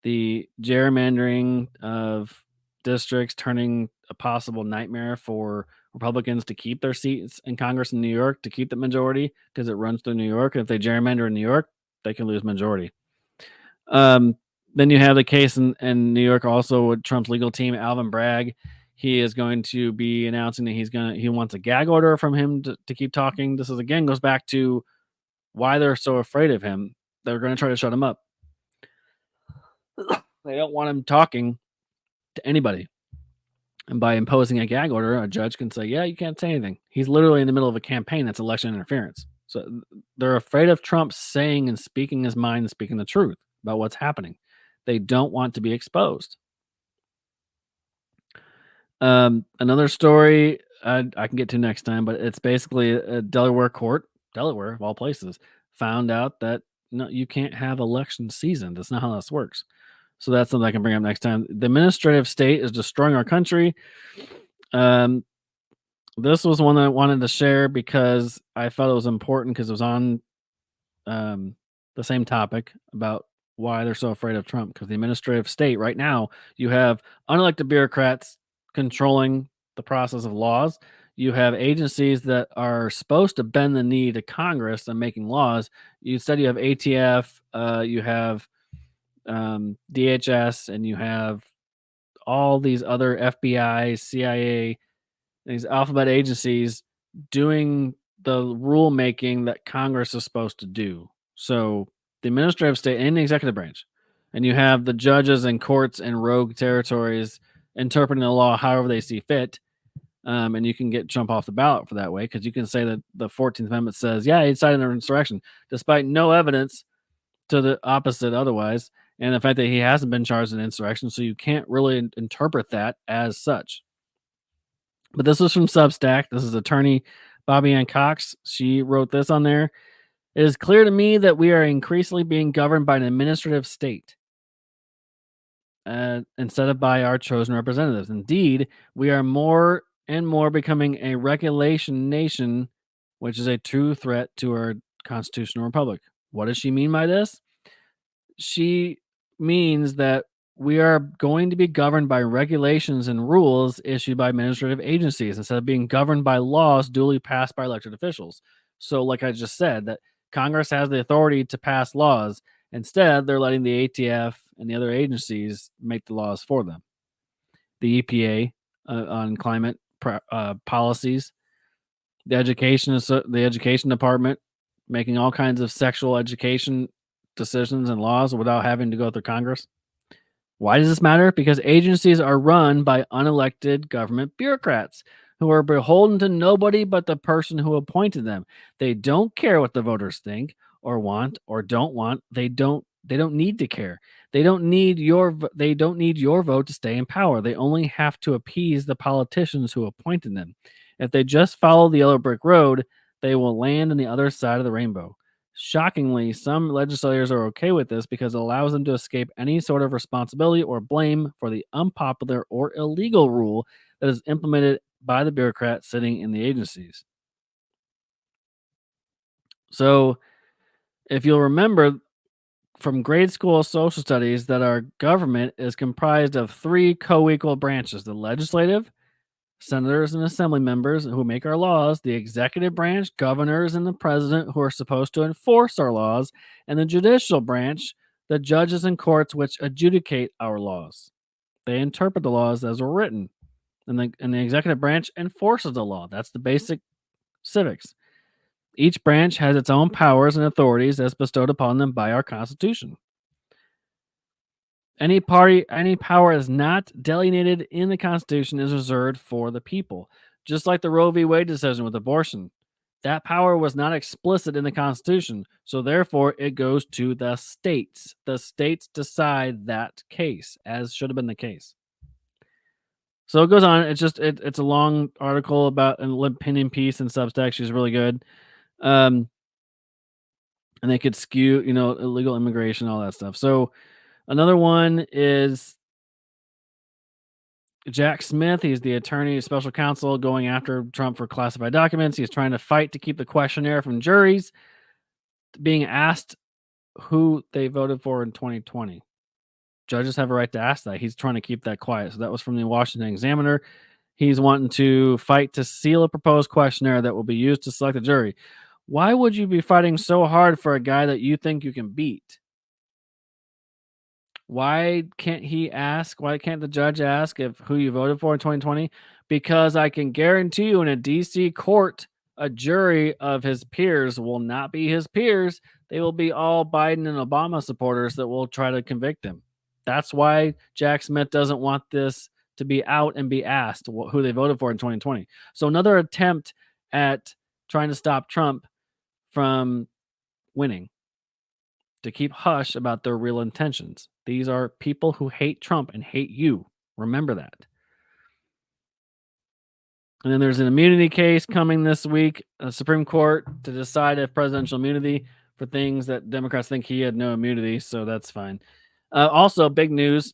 The gerrymandering of districts turning a possible nightmare for Republicans to keep their seats in Congress in New York, to keep the majority, because it runs through New York. And if they gerrymander in New York, they can lose majority. Then you have the case in New York also with Trump's legal team, Alvin Bragg. He is going to be announcing that he wants a gag order from him to keep talking. This is again goes back to why they're so afraid of him. They're going to try to shut him up. They don't want him talking to anybody. And by imposing a gag order, a judge can say, yeah, you can't say anything. He's literally in the middle of a campaign that's election interference. So they're afraid of Trump saying and speaking his mind and speaking the truth about what's happening. They don't want to be exposed. Another story I can get to next time, but it's basically a Delaware court, Delaware of all places, found out that no, you can't have election season. That's not how this works. So that's something I can bring up next time. The administrative state is destroying our country. This was one that I wanted to share because I felt it was important because it was on the same topic about why they're so afraid of Trump. Because the administrative state right now, you have unelected bureaucrats controlling the process of laws. You have agencies that are supposed to bend the knee to Congress and making laws. You said you have ATF, you have DHS, and you have all these other FBI, CIA, these alphabet agencies doing the rulemaking that Congress is supposed to do. So the administrative state and the executive branch, and you have the judges and courts and rogue territories interpreting the law however they see fit. And you can get Trump off the ballot for that way because you can say that the 14th Amendment says, yeah, he incited an insurrection, despite no evidence to the opposite otherwise, and the fact that he hasn't been charged in insurrection, so you can't really interpret that as such. But this was from Substack. This is attorney Bobby Ann Cox. She wrote this on there. It is clear to me that we are increasingly being governed by an administrative state instead of by our chosen representatives. Indeed, we are more and more becoming a regulation nation, which is a true threat to our constitutional republic. What does she mean by this? She means that we are going to be governed by regulations and rules issued by administrative agencies instead of being governed by laws duly passed by elected officials. So, like I just said, that Congress has the authority to pass laws. Instead, they're letting the ATF and the other agencies make the laws for them. The EPA on climate policies, the education department making all kinds of sexual education decisions and laws without having to go through Congress. Why does this matter? Because agencies are run by unelected government bureaucrats who are beholden to nobody but the person who appointed them. They don't care what the voters think or want or don't want. They don't need to care. They don't need your vote to stay in power. They only have to appease the politicians who appointed them. If they just follow the yellow brick road, they will land on the other side of the rainbow. Shockingly, some legislators are okay with this because it allows them to escape any sort of responsibility or blame for the unpopular or illegal rule that is implemented by the bureaucrats sitting in the agencies. So, if you'll remember from grade school social studies, that our government is comprised of three co-equal branches: the legislative, senators and assembly members who make our laws, the executive branch, governors, and the president who are supposed to enforce our laws, and the judicial branch, the judges and courts which adjudicate our laws. They interpret the laws as were written, and the executive branch enforces the law. That's the basic civics. Each branch has its own powers and authorities as bestowed upon them by our Constitution. Any power is not delineated in the Constitution is reserved for the people. Just like the Roe v. Wade decision with abortion. That power was not explicit in the Constitution, so therefore it goes to the states. The states decide that case, as should have been the case. So it goes on. It's a long article about an opinion piece in Substack. She's really good. And they could skew, illegal immigration, all that stuff. So another one is Jack Smith. He's the attorney, special counsel, going after Trump for classified documents. He's trying to fight to keep the questionnaire from juries being asked who they voted for in 2020. Judges have a right to ask that. He's trying to keep that quiet. So that was from the Washington Examiner. He's wanting to fight to seal a proposed questionnaire that will be used to select a jury. Why would you be fighting so hard for a guy that you think you can beat? Why can't he ask? Why can't the judge ask if who you voted for in 2020? Because I can guarantee you in a DC court, a jury of his peers will not be his peers. They will be all Biden and Obama supporters that will try to convict him. That's why Jack Smith doesn't want this to be out and be asked who they voted for in 2020. So another attempt at trying to stop Trump from winning, to keep hush about their real intentions. These are people who hate Trump and hate you. Remember that. And then there's an immunity case coming this week, Supreme Court, to decide if presidential immunity for things that Democrats think he had no immunity, so that's fine. Also, big news,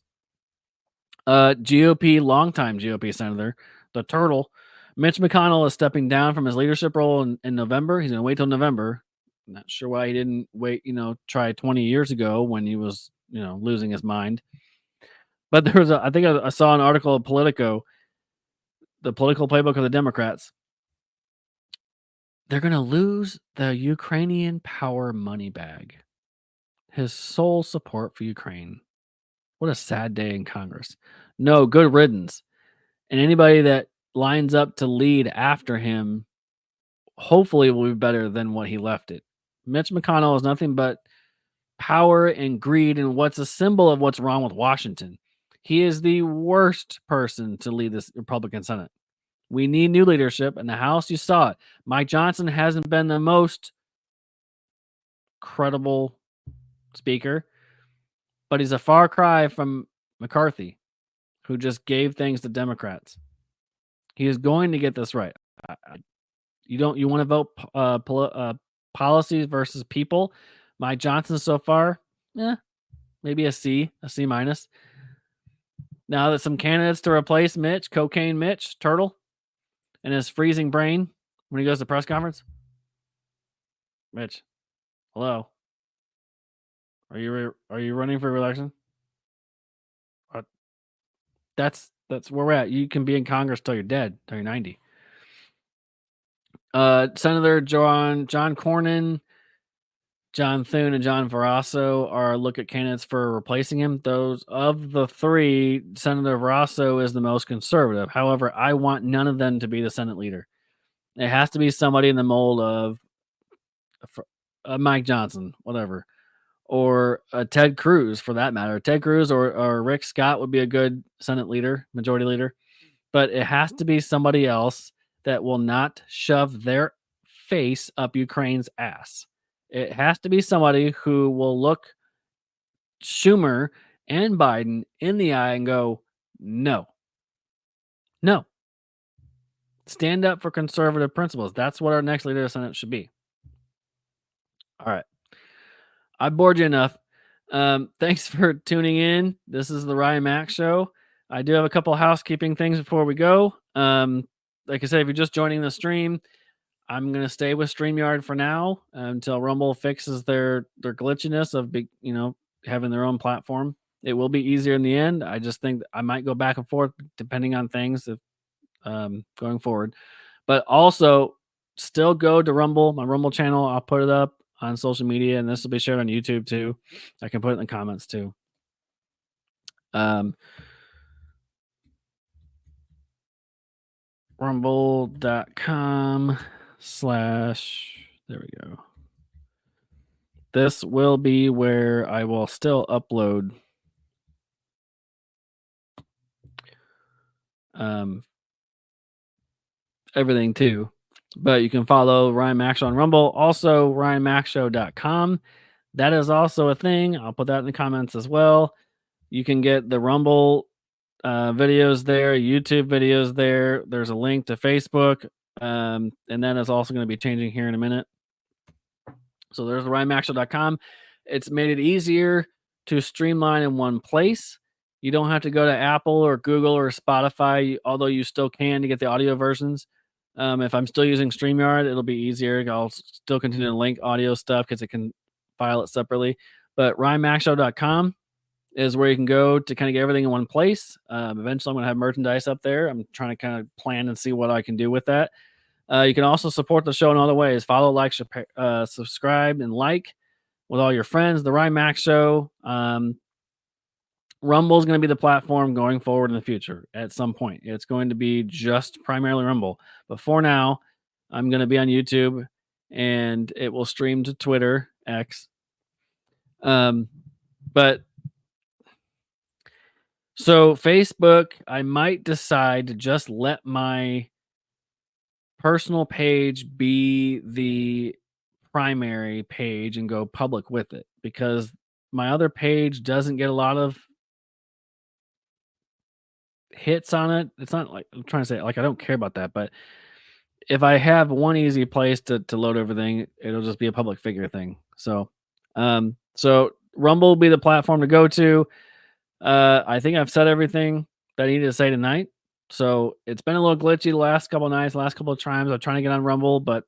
longtime GOP senator, the turtle, Mitch McConnell is stepping down from his leadership role in November. He's going to wait till November. Not sure why he didn't wait, try 20 years ago when he was, losing his mind. But there was I saw an article of Politico, the political playbook of the Democrats. They're going to lose the Ukrainian power money bag. His sole support for Ukraine. What a sad day in Congress. No, good riddance. And anybody that lines up to lead after him, hopefully will be better than what he left it. Mitch McConnell is nothing but power and greed and what's a symbol of what's wrong with Washington. He is the worst person to lead this Republican Senate. We need new leadership. In the House, you saw it. Mike Johnson hasn't been the most credible speaker, but he's a far cry from McCarthy, who just gave things to Democrats. He is going to get this right. You want to vote policies versus people? Mike Johnson so far, maybe a C minus. Now that some candidates to replace Mitch, Cocaine Mitch, Turtle, and his freezing brain when he goes to press conference. Mitch, hello. Are you running for re-election? That's where we're at. You can be in Congress till you're dead, till you're 90. Senator John Cornyn, John Thune, and John Barrasso are look at candidates for replacing him. Those of the three, Senator Barrasso is the most conservative. However, I want none of them to be the Senate leader. It has to be somebody in the mold of Mike Johnson, whatever, or Ted Cruz for that matter. Ted Cruz or Rick Scott would be a good Senate leader, majority leader, but it has to be somebody else that will not shove their face up Ukraine's ass. It has to be somebody who will look Schumer and Biden in the eye and go, no. Stand up for conservative principles. That's what our next leader of the Senate should be. All right. I bored you enough. Thanks for tuning in. This is the Ryan Mack Show. I do have a couple housekeeping things before we go. Like I said, if you're just joining the stream, I'm going to stay with StreamYard for now until Rumble fixes their glitchiness of having their own platform. It will be easier in the end. I just think I might go back and forth depending on things. If going forward. But also, still go to Rumble, my Rumble channel. I'll put it up on social media, and this will be shared on YouTube too. I can put it in the comments too. Rumble.com/ there we go. This will be where I will still upload everything too. But you can follow Ryan Mac Show on Rumble. Also, RyanMacShow.com. That is also a thing. I'll put that in the comments as well. You can get the Rumble videos there, YouTube videos there. There's a link to Facebook. And that is also going to be changing here in a minute. So there's RyanMacShow.com. It's made it easier to streamline in one place. You don't have to go to Apple or Google or Spotify, although you still can to get the audio versions. If I'm still using StreamYard, it'll be easier. I'll still continue to link audio stuff because it can file it separately. But RyanMacShow.com is where you can go to kind of get everything in one place. Eventually, I'm going to have merchandise up there. I'm trying to kind of plan and see what I can do with that. You can also support the show in other ways. Follow, like, subscribe, and like with all your friends. The Ryan Mac Show. Rumble is going to be the platform going forward in the future at some point. It's going to be just primarily Rumble. But for now, I'm going to be on YouTube, and it will stream to Twitter, X. But so Facebook, I might decide to just let my personal page be the primary page and go public with it, because my other page doesn't get a lot of hits on it. It's not like I'm trying to say, like, I don't care about that, but if I have one easy place to load everything, it'll just be a public figure thing. So Rumble will be the platform to go to. I think I've said everything that I needed to say tonight. So it's been a little glitchy the last couple of nights, last couple of times. I'm trying to get on Rumble, but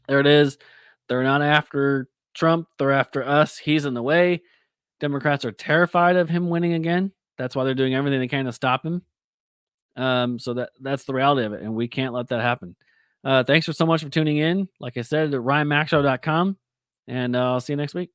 there it is. They're not after Trump. They're after us. He's in the way. Democrats are terrified of him winning again. That's why they're doing everything they can to stop him. So that's the reality of it, and we can't let that happen. Thanks so much for tuning in. Like I said, at RyanMacShow.com, and I'll see you next week.